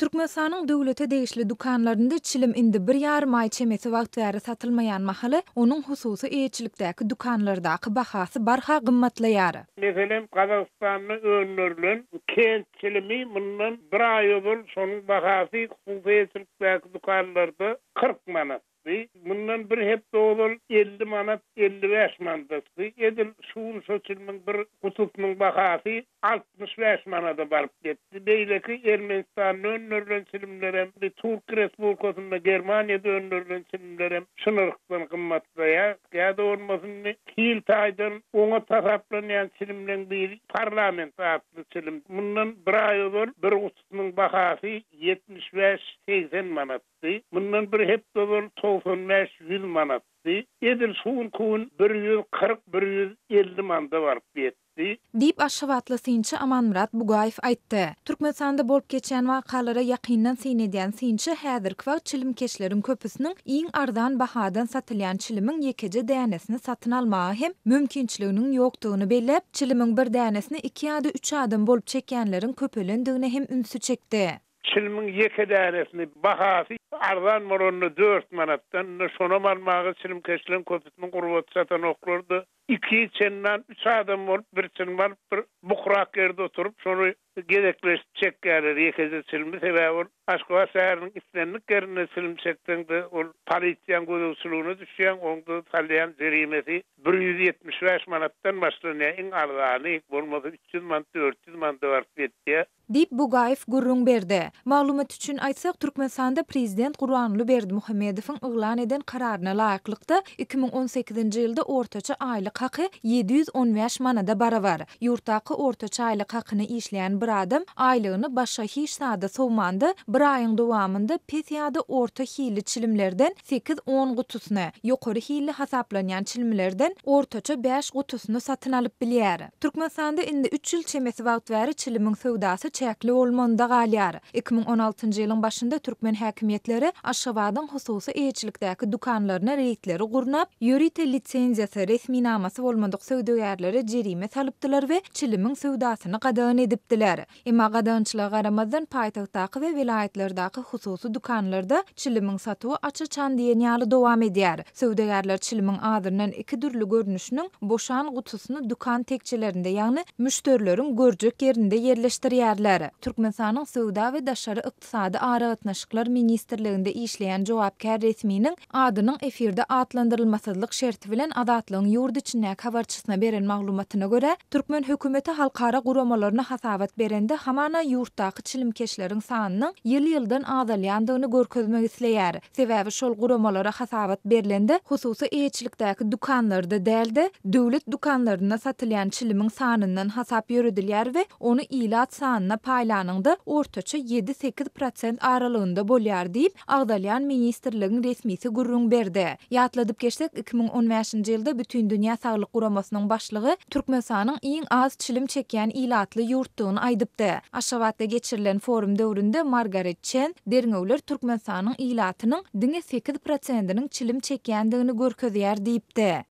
Türkmenistanyň döwlete degişli dukanlarynda çilim indi 1,5 ay çemesi wagtlara satylmaýan mahaly onuň hususy eýetçilikdäki dukanlardaky bahasy barha gymmatlaýar. Meselem Kazakstanyň önlerilen kent çilimi mundan 1 ay bol şonuň bahasy hususy eýetçilikdäki dukanlarda 40 manat. Bundan bir hep doğul 50 manat 55 manat. Edil şuun soçilmin bir hututunun bahası 65 manata barıp gitti. Beyleki Ermenistan'ın önlerilen çilimlerem, Türk Respublikası'nda Germanya'da önlerilen çilimlerem sınırlıktan kımmatlaya. Ya da olmasın Kiel taydan ona taraflanan çilimlerin bir parlament adlı çilim. Bundan bir ay olur bir hututunun bahası 75-80 manat. Bundan bir hep doğul 95-100 manat. Edil şuun kuun 140-150 manata barıp gitti. Diýip Aşgabatly synçy Amanmurat Bugaýew aýtdy. Türkmenistanda bolup geçen wakalara ýakyndan synedýän synçy häzirki wagt çilimkeşleriň köpüsiniň iň ardan bahadan satylýan çilimiň ýekece dänesini satyn almagy hem mümkinçiliginiň ýokdugyny bellep, çilimiň bir dänesini 2 ýa-da 3 adam bolup çekýänleriň köpelendigine hem ünsü çekdi. Çilimiň ýeke dänesini bahasy ardan moronny 4 manatdan şonu almagy çilimkeşleriň köpüsiniň gurbat satan oklardy. 2 çenden 3 adam bolup bir çilim alyp bir bukrak ýerde oturup şonu gerekleşip çekýärler ýekece çilimi sebäbi Aşgabat şäheriniň islenlik ýerine çilim çekdiňde ol polisiýanyň gözüçülüğüne düşýän oňda salýan jerimesi 175 manatdan başlanýar. Iň arzany bolmasa 300 manat 400 manat barıp getdi. Diýip Bugaýew gurrun berdi. Maglumat üçin aýtsak, Türkmenistanda prezident Gurbanuly Berdimuhammedowyň yglan eden kararyna laýyklykda 2018-nji ýylda ortaça aýlyk haky 715 manada barabar. Ýurtdaky ortaça aýlyk hakyny işleýän bir adam aýlygyny başa hiç sada sowmandy. Bir aýyň dowamında pes ýa-da orta hili çilimlerden 8-10 gutusyny, ýokary hili hasaplanýan çilimlerden ortaça 5 gutusyny satyn alyp bilýär. Türkmenistanda indi 3 ýyl çemesi wagt bäri çilimiň sowdasy çäkli bolmanda galýar. 2016-njy ýylyň başynda türkmen häkimetleri Aşgabatyň hususy eýetçilikdäki dukanlaryna reýtleri gurnap, ýörite lisenziýasy resmi namasy bolmadyk sowdagärlere jerime salypdylar we çilimiň sowdasyny gadagan edipdiler. Emma gadançylyga garamazdan paýtagtdaky we vilayatlerdäki hususy dukanlarda çilimiň satywy açyçan diýen ýaly dowam edýär. Sowdagärler çilimiň adyryndan iki türlü görnüşiniň boşan gutusyny dukan tekçelerinde, ýagny müşterileriň görjek ýerinde yerleşdirýärler. Türkmenistanyň Sowda we Daşary ykdysady aragatnaşyklar ministrliginde işleýän jogapkär resminiň adynyň efirde atlandyrylmasızlyk şerti bilen Azatlygyň ýurt içindäki habarçysyna beren maglumatyna görä, Türkmen hökümeti halkara guramalaryna hasabat berende hamana ýurtdaky çilimkeşleriň sanynyň ýyl-ýyldan azalýandygyny görkezmek isleýär. Sebäbi şol guramalara hasabat berilende hususy eýetçilikdäki dukanlarda dälde döwlet dukanlaryna satylýan çilimiň sanyndan hasap ýöredilýär we ony ilat sanyna paýlanynda ortaça 7-8% aralygynda bolýar diýip Agdalýan ministrligiň resmisi gurrun berdi. Ýatladyp geçsek 2015-nji ýylda bütün dünýä saglyk guramasynyň başlygy Türkmenistanyň iň az çilim çekýän ilatly ýurtdygyny aýdypdy. Aşgabatda geçirilen forum döwründe Margaret Chen derňewler Türkmenistanyň ilatynyň 8%-iniň çilim çekýändigini görkezýär diýipdi.